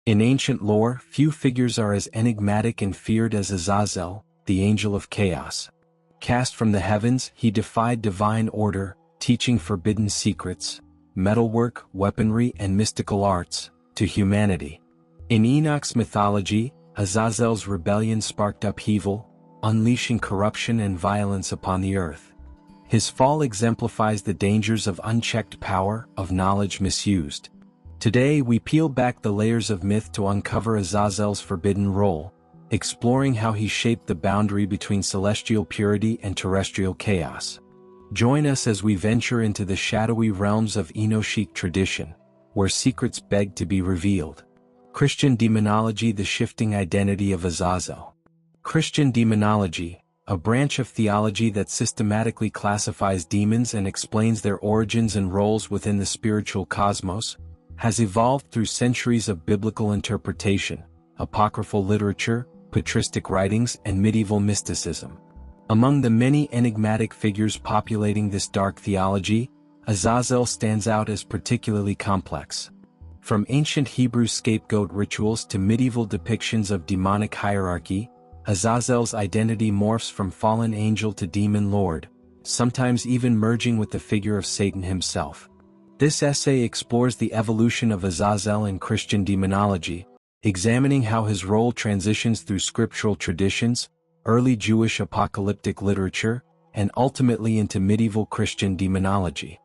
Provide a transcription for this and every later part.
In ancient lore, few figures are as enigmatic and feared as Azazel, the angel of chaos. Cast from the heavens, he defied divine order, teaching forbidden secrets, metalwork, weaponry, and mystical arts, to humanity. In Enoch's mythology, Azazel's rebellion sparked upheaval, unleashing corruption and violence upon the earth. His fall exemplifies the dangers of unchecked power, of knowledge misused. Today we peel back the layers of myth to uncover Azazel's forbidden role, exploring how he shaped the boundary between celestial purity and terrestrial chaos. Join us as we venture into the shadowy realms of Enochic tradition, where secrets beg to be revealed. Christian demonology, the shifting identity of Azazel. Christian demonology, a branch of theology that systematically classifies demons and explains their origins and roles within the spiritual cosmos, has evolved through centuries of biblical interpretation, apocryphal literature, patristic writings, and medieval mysticism. Among the many enigmatic figures populating this dark theology, Azazel stands out as particularly complex. From ancient Hebrew scapegoat rituals to medieval depictions of demonic hierarchy, Azazel's identity morphs from fallen angel to demon lord, sometimes even merging with the figure of Satan himself. This essay explores the evolution of Azazel in Christian demonology, examining how his role transitions through scriptural traditions, early Jewish apocalyptic literature, and ultimately into medieval Christian demonology.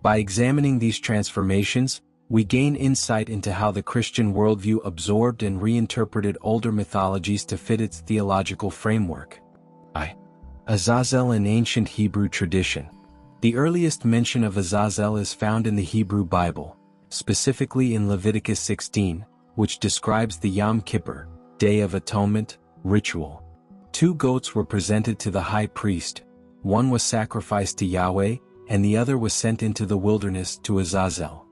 By examining these transformations, we gain insight into how the Christian worldview absorbed and reinterpreted older mythologies to fit its theological framework. Azazel in ancient Hebrew tradition. The earliest mention of Azazel is found in the Hebrew Bible, specifically in Leviticus 16, which describes the Yom Kippur, Day of Atonement, ritual. 2 goats were presented to the high priest, one was sacrificed to Yahweh, and the other was sent into the wilderness to Azazel.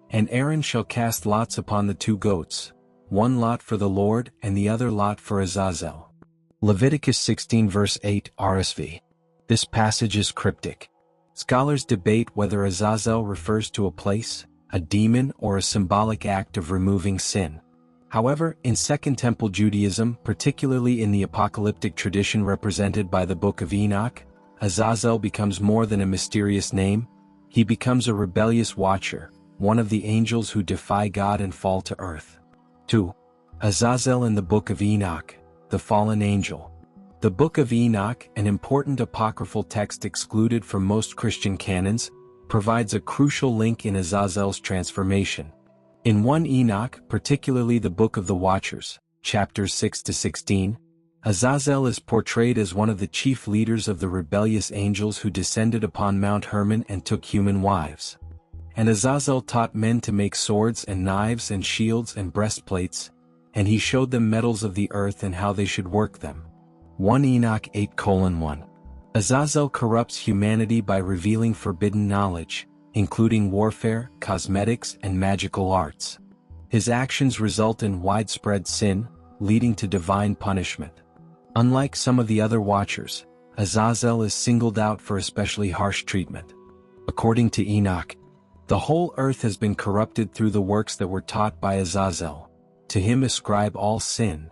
And Aaron shall cast lots upon the 2 goats, one lot for the Lord and the other lot for Azazel. Leviticus 16 verse 8 RSV. This passage is cryptic. Scholars debate whether Azazel refers to a place, a demon, or a symbolic act of removing sin. However, in Second Temple Judaism, particularly in the apocalyptic tradition represented by the Book of Enoch, Azazel becomes more than a mysterious name. He becomes a rebellious watcher, one of the angels who defy God and fall to earth. 2. Azazel in the Book of Enoch, the fallen angel. The Book of Enoch, an important apocryphal text excluded from most Christian canons, provides a crucial link in Azazel's transformation. In 1 Enoch, particularly the Book of the Watchers, chapters 6-16, Azazel is portrayed as one of the chief leaders of the rebellious angels who descended upon Mount Hermon and took human wives. And Azazel taught men to make swords and knives and shields and breastplates, and he showed them metals of the earth and how they should work them. 1 Enoch 8:1. Azazel corrupts humanity by revealing forbidden knowledge, including warfare, cosmetics, and magical arts. His actions result in widespread sin, leading to divine punishment. Unlike some of the other Watchers, Azazel is singled out for especially harsh treatment. According to Enoch, the whole earth has been corrupted through the works that were taught by Azazel. To him ascribe all sin.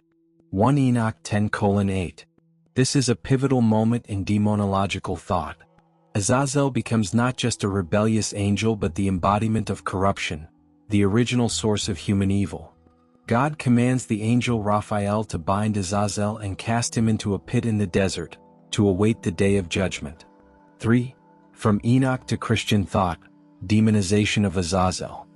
1 Enoch 10:8. This is a pivotal moment in demonological thought. Azazel becomes not just a rebellious angel but the embodiment of corruption, the original source of human evil. God commands the angel Raphael to bind Azazel and cast him into a pit in the desert, to await the day of judgment. 3. From Enoch to Christian thought, demonization of Azazel.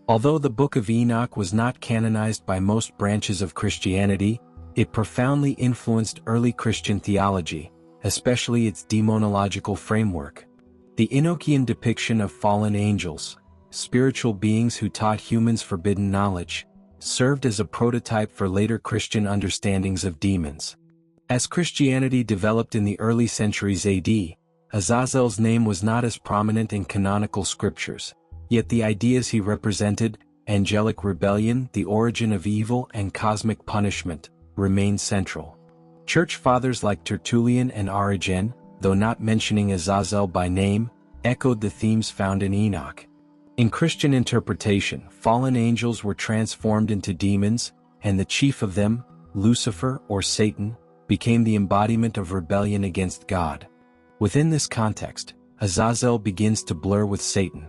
Although the Book of Enoch was not canonized by most branches of Christianity, it profoundly influenced early Christian theology, especially its demonological framework. The Enochian depiction of fallen angels, spiritual beings who taught humans forbidden knowledge, served as a prototype for later Christian understandings of demons. As Christianity developed in the early centuries AD, Azazel's name was not as prominent in canonical scriptures, yet the ideas he represented, angelic rebellion, the origin of evil, and cosmic punishment, remained central. Church fathers like Tertullian and Origen, though not mentioning Azazel by name, echoed the themes found in Enoch. In Christian interpretation, fallen angels were transformed into demons, and the chief of them, Lucifer or Satan, became the embodiment of rebellion against God. Within this context, Azazel begins to blur with Satan.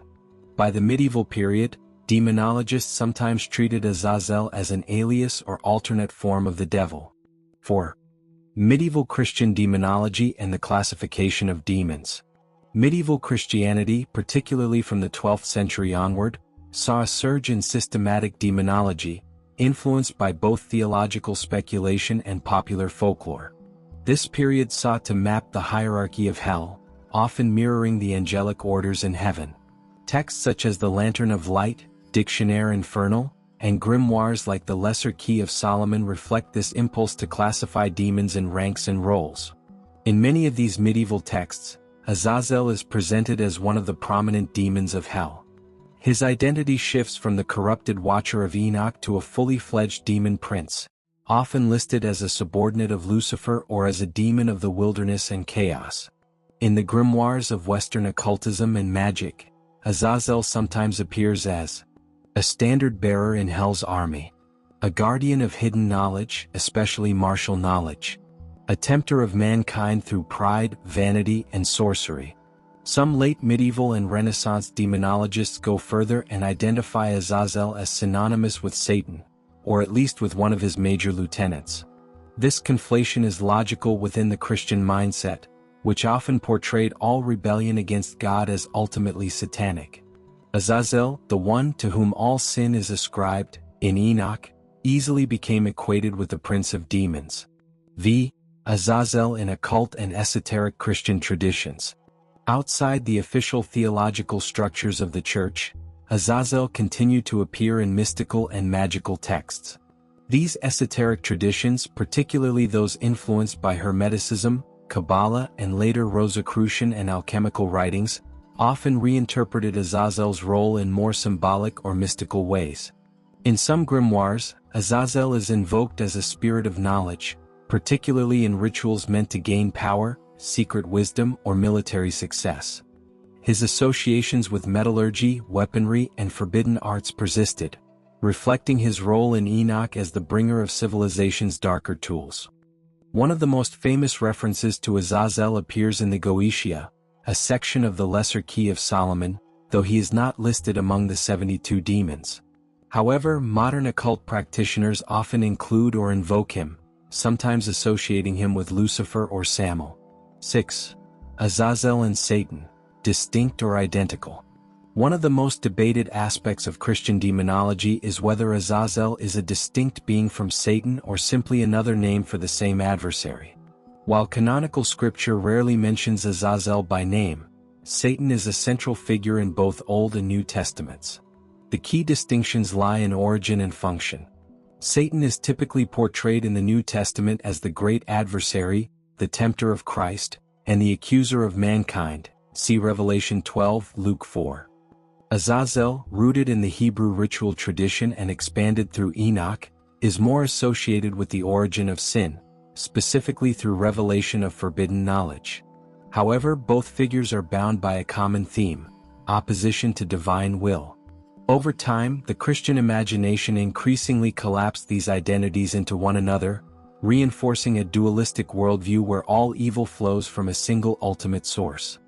By the medieval period, demonologists sometimes treated Azazel as an alias or alternate form of the devil. 4. Medieval Christian demonology and the classification of demons. Medieval Christianity, particularly from the 12th century onward, saw a surge in systematic demonology, influenced by both theological speculation and popular folklore. This period sought to map the hierarchy of hell, often mirroring the angelic orders in heaven. Texts such as the Lantern of Light, Dictionnaire Infernal, and grimoires like the Lesser Key of Solomon reflect this impulse to classify demons in ranks and roles. In many of these medieval texts, Azazel is presented as one of the prominent demons of hell. His identity shifts from the corrupted Watcher of Enoch to a fully fledged demon prince, often listed as a subordinate of Lucifer or as a demon of the wilderness and chaos. In the grimoires of Western occultism and magic, Azazel sometimes appears as a standard-bearer in Hell's army, a guardian of hidden knowledge, especially martial knowledge, a tempter of mankind through pride, vanity, and sorcery. Some late medieval and Renaissance demonologists go further and identify Azazel as synonymous with Satan, or at least with one of his major lieutenants. This conflation is logical within the Christian mindset, which often portrayed all rebellion against God as ultimately satanic. Azazel, the one to whom all sin is ascribed, in Enoch, easily became equated with the prince of demons. V. Azazel in occult and esoteric Christian traditions. Outside the official theological structures of the Church, Azazel continued to appear in mystical and magical texts. These esoteric traditions, particularly those influenced by Hermeticism, Kabbalah, and later Rosicrucian and alchemical writings, often reinterpreted Azazel's role in more symbolic or mystical ways. In some grimoires, Azazel is invoked as a spirit of knowledge, particularly in rituals meant to gain power, secret wisdom, or military success. His associations with metallurgy, weaponry, and forbidden arts persisted, reflecting his role in Enoch as the bringer of civilization's darker tools. One of the most famous references to Azazel appears in the Goetia, a section of the Lesser Key of Solomon, though he is not listed among the 72 demons. However, modern occult practitioners often include or invoke him, sometimes associating him with Lucifer or Samael. 6. Azazel and Satan, distinct or identical. One of the most debated aspects of Christian demonology is whether Azazel is a distinct being from Satan or simply another name for the same adversary. While canonical scripture rarely mentions Azazel by name, Satan is a central figure in both Old and New Testaments. The key distinctions lie in origin and function. Satan is typically portrayed in the New Testament as the great adversary, the tempter of Christ, and the accuser of mankind, see Revelation 12, Luke 4. Azazel, rooted in the Hebrew ritual tradition and expanded through Enoch, is more associated with the origin of sin, specifically through revelation of forbidden knowledge. However, both figures are bound by a common theme: opposition to divine will. Over time, the Christian imagination increasingly collapsed these identities into one another, reinforcing a dualistic worldview where all evil flows from a single ultimate source.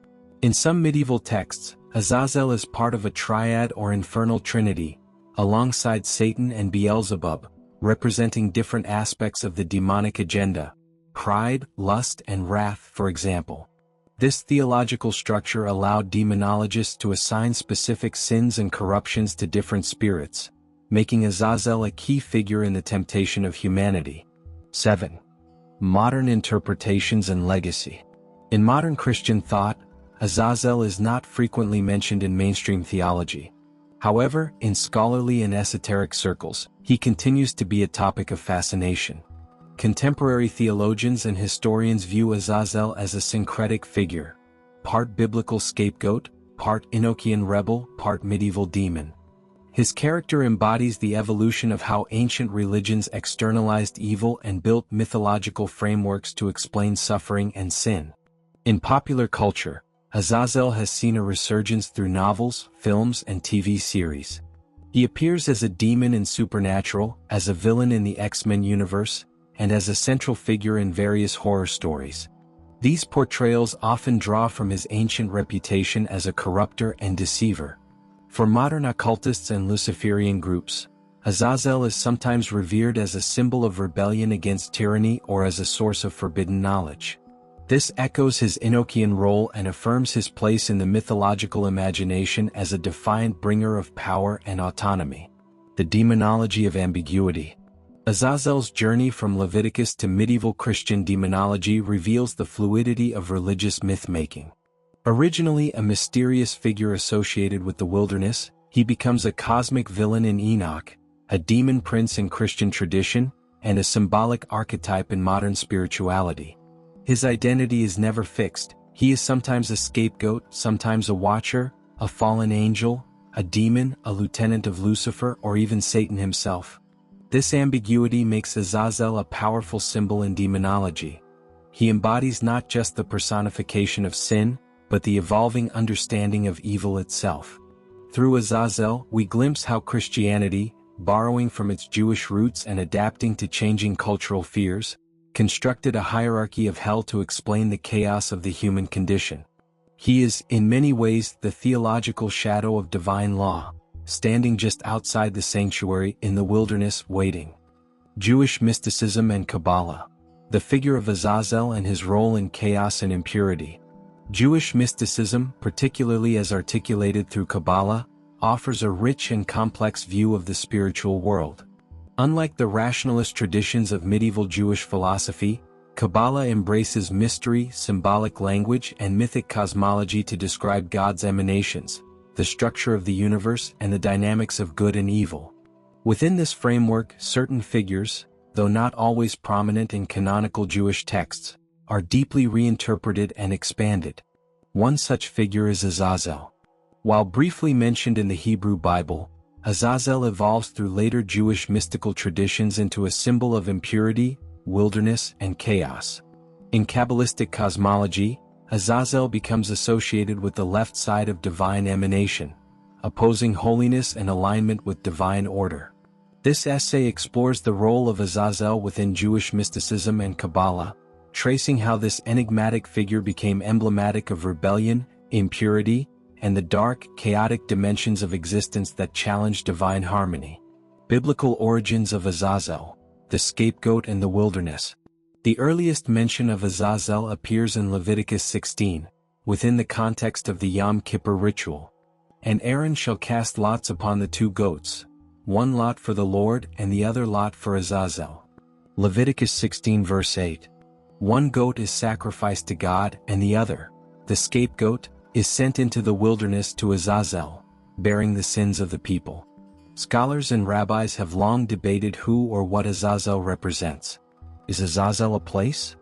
In some medieval texts, Azazel is part of a triad or infernal trinity, alongside Satan and Beelzebub, representing different aspects of the demonic agenda: pride, lust, and wrath, for example. This theological structure allowed demonologists to assign specific sins and corruptions to different spirits, making Azazel a key figure in the temptation of humanity. 7. Modern interpretations and legacy. In modern Christian thought, Azazel is not frequently mentioned in mainstream theology. However, in scholarly and esoteric circles, he continues to be a topic of fascination. Contemporary theologians and historians view Azazel as a syncretic figure, part biblical scapegoat, part Enochian rebel, part medieval demon. His character embodies the evolution of how ancient religions externalized evil and built mythological frameworks to explain suffering and sin. In popular culture, Azazel has seen a resurgence through novels, films, and TV series. He appears as a demon in Supernatural, as a villain in the X-Men universe, and as a central figure in various horror stories. These portrayals often draw from his ancient reputation as a corrupter and deceiver. For modern occultists and Luciferian groups, Azazel is sometimes revered as a symbol of rebellion against tyranny or as a source of forbidden knowledge. This echoes his Enochian role and affirms his place in the mythological imagination as a defiant bringer of power and autonomy. The demonology of ambiguity. Azazel's journey from Leviticus to medieval Christian demonology reveals the fluidity of religious myth-making. Originally a mysterious figure associated with the wilderness, he becomes a cosmic villain in Enoch, a demon prince in Christian tradition, and a symbolic archetype in modern spirituality. His identity is never fixed. He is sometimes a scapegoat, sometimes a watcher, a fallen angel, a demon, a lieutenant of Lucifer, or even Satan himself. This ambiguity makes Azazel a powerful symbol in demonology. He embodies not just the personification of sin, but the evolving understanding of evil itself. Through Azazel, we glimpse how Christianity, borrowing from its Jewish roots and adapting to changing cultural fears, constructed a hierarchy of hell to explain the chaos of the human condition. He is, in many ways, the theological shadow of divine law, standing just outside the sanctuary in the wilderness waiting. Jewish mysticism and Kabbalah. The figure of Azazel and his role in chaos and impurity. Jewish mysticism, particularly as articulated through Kabbalah, offers a rich and complex view of the spiritual world. Unlike the rationalist traditions of medieval Jewish philosophy, Kabbalah embraces mystery, symbolic language, and mythic cosmology to describe God's emanations, the structure of the universe, and the dynamics of good and evil. Within this framework, certain figures, though not always prominent in canonical Jewish texts, are deeply reinterpreted and expanded. One such figure is Azazel. While briefly mentioned in the Hebrew Bible, Azazel evolves through later Jewish mystical traditions into a symbol of impurity, wilderness, and chaos. In Kabbalistic cosmology, Azazel becomes associated with the left side of divine emanation, opposing holiness and alignment with divine order. This essay explores the role of Azazel within Jewish mysticism and Kabbalah, tracing how this enigmatic figure became emblematic of rebellion, impurity, and the dark, chaotic dimensions of existence that challenge divine harmony. Biblical origins of Azazel, the scapegoat and the wilderness. The earliest mention of Azazel appears in Leviticus 16, within the context of the Yom Kippur ritual. And Aaron shall cast lots upon the two goats, one lot for the Lord and the other lot for Azazel. Leviticus 16 verse 8. One goat is sacrificed to God and the other, the scapegoat, is sent into the wilderness to Azazel, bearing the sins of the people. Scholars and rabbis have long debated who or what Azazel represents. Is Azazel a place?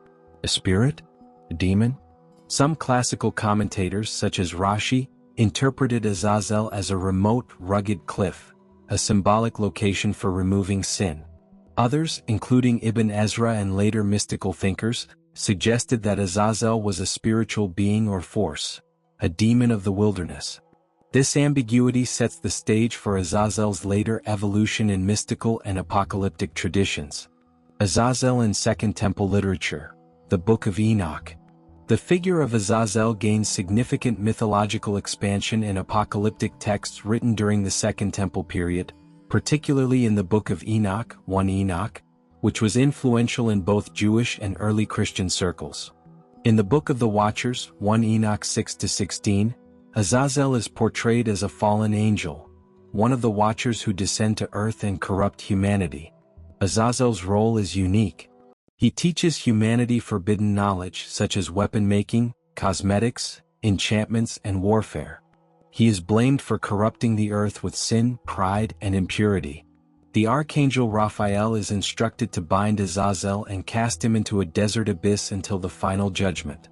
A spirit? A demon? Some classical commentators such as Rashi interpreted Azazel as a remote, rugged cliff, a symbolic location for removing sin. Others, including Ibn Ezra and later mystical thinkers, suggested that Azazel was a spiritual being or force, a demon of the wilderness. This ambiguity sets the stage for Azazel's later evolution in mystical and apocalyptic traditions. Azazel in Second Temple literature. The Book of Enoch. The figure of Azazel gains significant mythological expansion in apocalyptic texts written during the Second Temple period, particularly in the Book of Enoch, 1 Enoch, which was influential in both Jewish and early Christian circles. In the Book of the Watchers, 1 Enoch 6-16, Azazel is portrayed as a fallen angel, one of the Watchers who descend to earth and corrupt humanity. Azazel's role is unique. He teaches humanity forbidden knowledge such as weapon-making, cosmetics, enchantments, and warfare. He is blamed for corrupting the earth with sin, pride, and impurity. The archangel Raphael is instructed to bind Azazel and cast him into a desert abyss until the final judgment.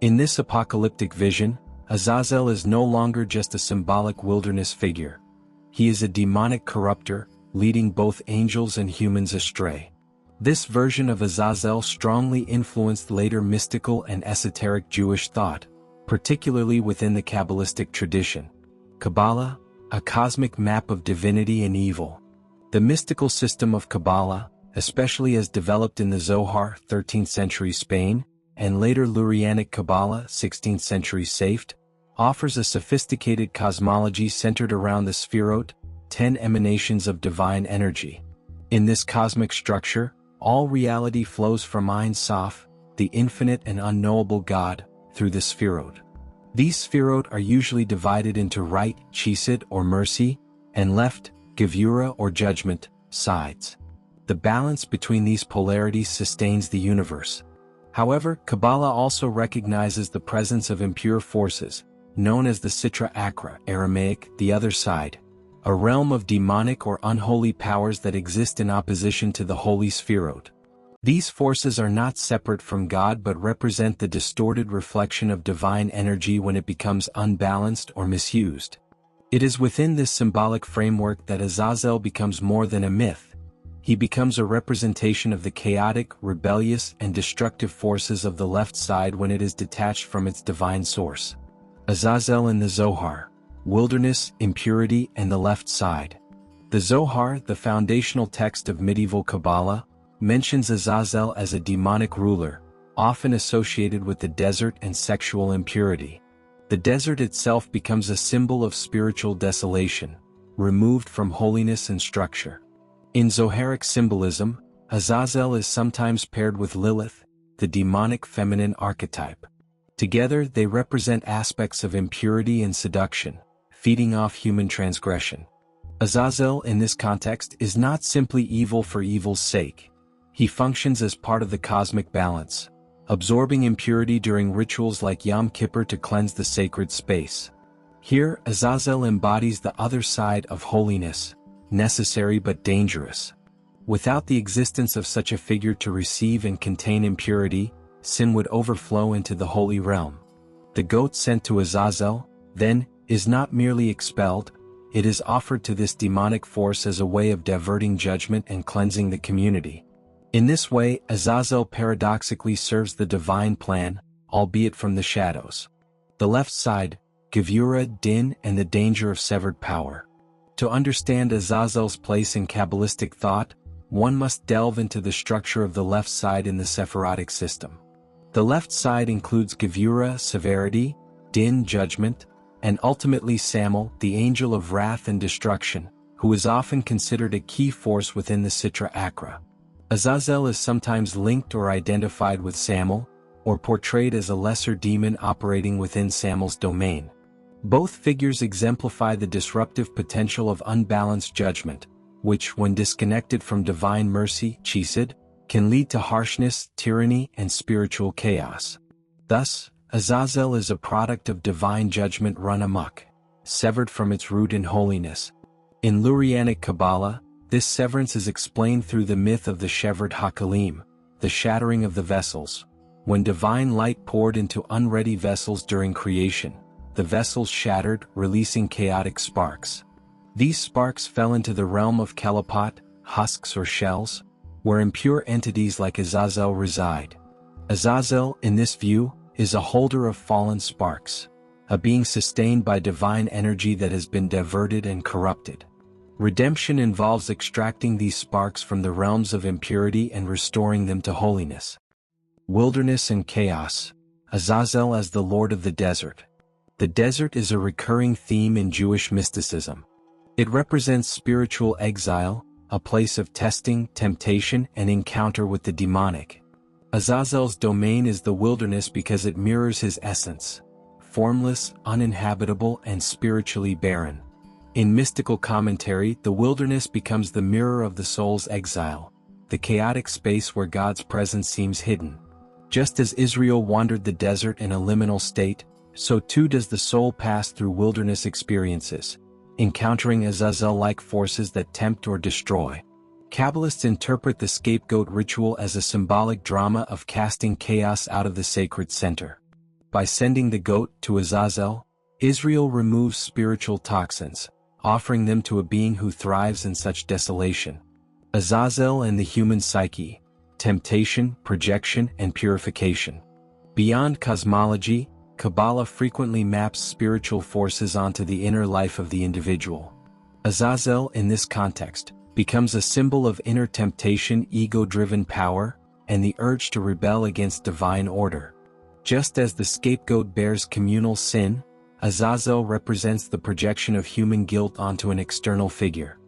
In this apocalyptic vision, Azazel is no longer just a symbolic wilderness figure. He is a demonic corrupter, leading both angels and humans astray. This version of Azazel strongly influenced later mystical and esoteric Jewish thought. particularly within the Kabbalistic tradition. Kabbalah, a cosmic map of divinity and evil. The mystical system of Kabbalah, especially as developed in the Zohar 13th century Spain, and later Lurianic Kabbalah 16th century Safed, offers a sophisticated cosmology centered around the Sefirot, 10 emanations of divine energy. In this cosmic structure, all reality flows from Ein Sof, the infinite and unknowable God, through the Sefirot. These Sefirot are usually divided into right, chesed or mercy, and left, gevura or judgment, sides. The balance between these polarities sustains the universe. However, Kabbalah also recognizes the presence of impure forces, known as the Sitra Achra, Aramaic, the other side, a realm of demonic or unholy powers that exist in opposition to the holy Sefirot. These forces are not separate from God but represent the distorted reflection of divine energy when it becomes unbalanced or misused. It is within this symbolic framework that Azazel becomes more than a myth. He becomes a representation of the chaotic, rebellious, and destructive forces of the left side when it is detached from its divine source. Azazel in the Zohar, wilderness, impurity, and the left side. The Zohar, the foundational text of medieval Kabbalah, mentions Azazel as a demonic ruler, often associated with the desert and sexual impurity. The desert itself becomes a symbol of spiritual desolation, removed from holiness and structure. In Zoharic symbolism, Azazel is sometimes paired with Lilith, the demonic feminine archetype. Together they represent aspects of impurity and seduction, feeding off human transgression. Azazel in this context is not simply evil for evil's sake. He functions as part of the cosmic balance, absorbing impurity during rituals like Yom Kippur to cleanse the sacred space. Here, Azazel embodies the other side of holiness, necessary but dangerous. Without the existence of such a figure to receive and contain impurity, sin would overflow into the holy realm. The goat sent to Azazel, then, is not merely expelled, it is offered to this demonic force as a way of diverting judgment and cleansing the community. In this way, Azazel paradoxically serves the divine plan, albeit from the shadows. The left side, gevura, din, and the danger of severed power. To understand Azazel's place in Kabbalistic thought, one must delve into the structure of the left side in the Sephirotic system. The left side includes gevura, severity, din, judgment, and ultimately Samel, the angel of wrath and destruction, who is often considered a key force within the Sitra Achra. Azazel is sometimes linked or identified with Samel, or portrayed as a lesser demon operating within Samel's domain. Both figures exemplify the disruptive potential of unbalanced judgment, which, when disconnected from divine mercy, chesed, can lead to harshness, tyranny, and spiritual chaos. Thus, Azazel is a product of divine judgment run amok, severed from its root in holiness. In Lurianic Kabbalah, this severance is explained through the myth of the Shevered HaKalim, the shattering of the vessels. When divine light poured into unready vessels during creation, the vessels shattered, releasing chaotic sparks. These sparks fell into the realm of Kelapot, husks or shells, where impure entities like Azazel reside. Azazel, in this view, is a holder of fallen sparks, a being sustained by divine energy that has been diverted and corrupted. Redemption involves extracting these sparks from the realms of impurity and restoring them to holiness. Wilderness and chaos. Azazel as the Lord of the Desert. The desert is a recurring theme in Jewish mysticism. It represents spiritual exile, a place of testing, temptation, and encounter with the demonic. Azazel's domain is the wilderness because it mirrors his essence, formless, uninhabitable, and spiritually barren. In mystical commentary, the wilderness becomes the mirror of the soul's exile, the chaotic space where God's presence seems hidden. Just as Israel wandered the desert in a liminal state, so too does the soul pass through wilderness experiences, encountering Azazel-like forces that tempt or destroy. Kabbalists interpret the scapegoat ritual as a symbolic drama of casting chaos out of the sacred center. By sending the goat to Azazel, Israel removes spiritual toxins, offering them to a being who thrives in such desolation. Azazel and the human psyche, temptation, projection, and purification. Beyond cosmology, Kabbalah frequently maps spiritual forces onto the inner life of the individual. Azazel, in this context, becomes a symbol of inner temptation, ego-driven power, and the urge to rebel against divine order. Just as the scapegoat bears communal sin, Azazel represents the projection of human guilt onto an external figure.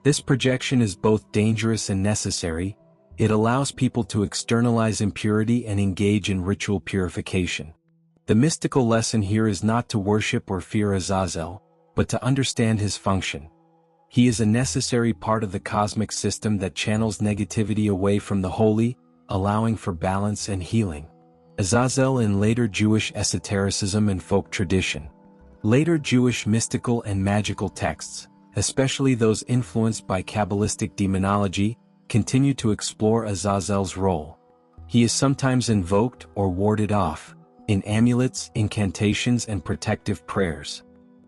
This projection is both dangerous and necessary. It allows people to externalize impurity and engage in ritual purification. The mystical lesson here is not to worship or fear Azazel, but to understand his function. He is a necessary part of the cosmic system that channels negativity away from the holy, allowing for balance and healing. Azazel in later Jewish esotericism and folk tradition. Later Jewish mystical and magical texts, especially those influenced by Kabbalistic demonology, continue to explore Azazel's role. He is sometimes invoked or warded off, in amulets, incantations, and protective prayers.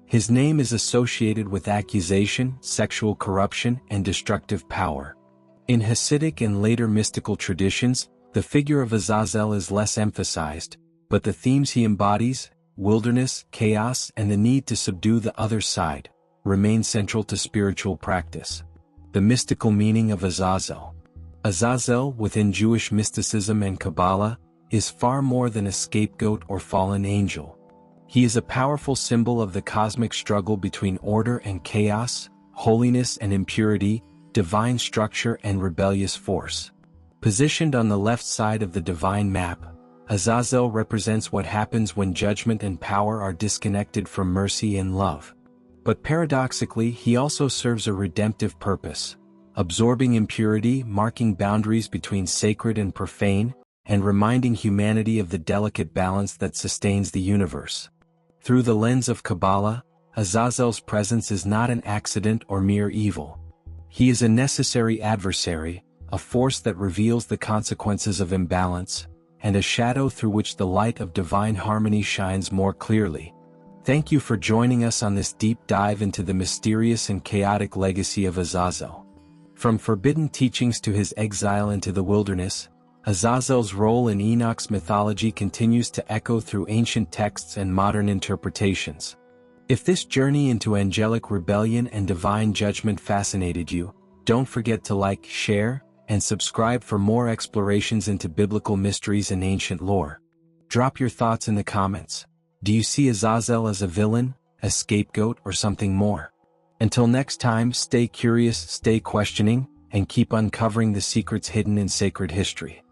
His name is associated with accusation, sexual corruption, and destructive power. In Hasidic and later mystical traditions, the figure of Azazel is less emphasized, but the themes he embodies, wilderness, chaos, and the need to subdue the other side, remain central to spiritual practice. The mystical meaning of Azazel. Azazel, within Jewish mysticism and Kabbalah, is far more than a scapegoat or fallen angel. He is a powerful symbol of the cosmic struggle between order and chaos, holiness and impurity, divine structure and rebellious force. Positioned on the left side of the divine map, Azazel represents what happens when judgment and power are disconnected from mercy and love. But paradoxically, he also serves a redemptive purpose, absorbing impurity, marking boundaries between sacred and profane, and reminding humanity of the delicate balance that sustains the universe. Through the lens of Kabbalah, Azazel's presence is not an accident or mere evil. He is a necessary adversary, a force that reveals the consequences of imbalance, and a shadow through which the light of divine harmony shines more clearly. Thank you for joining us on this deep dive into the mysterious and chaotic legacy of Azazel. From forbidden teachings to his exile into the wilderness, Azazel's role in Enoch's mythology continues to echo through ancient texts and modern interpretations. If this journey into angelic rebellion and divine judgment fascinated you, don't forget to like, share, and subscribe for more explorations into biblical mysteries and ancient lore. Drop your thoughts in the comments. Do you see Azazel as a villain, a scapegoat, or something more? Until next time, stay curious, stay questioning, and keep uncovering the secrets hidden in sacred history.